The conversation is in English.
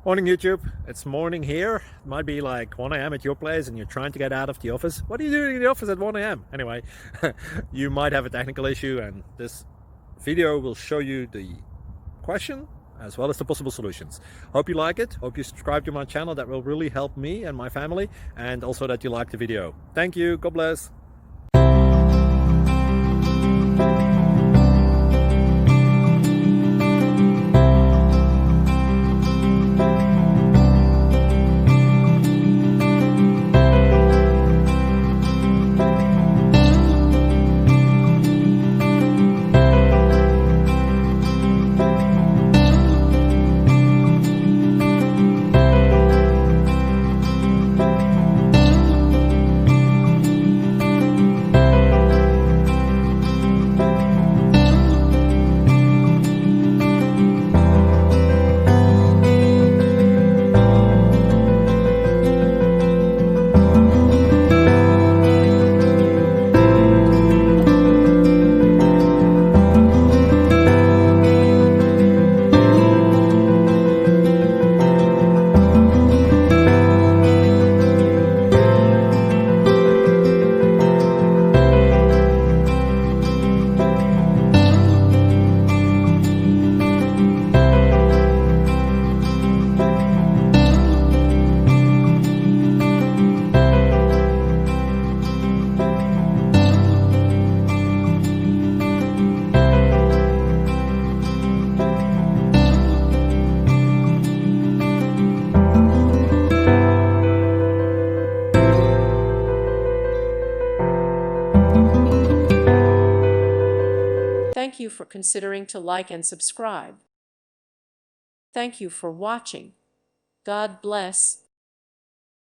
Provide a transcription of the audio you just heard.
Morning YouTube, it's morning here. It might be like 1 a.m. at your place and you're trying to get out of the office. What are you doing in the office at 1 a.m.? Anyway, you might have a technical issue and this video will show you the question as well as the possible solutions. Hope you like it, hope you subscribe to my channel. That will really help me and my family, and also that you like the video. Thank you, God bless. Thank you for considering to like and subscribe. Thank you for watching. God bless.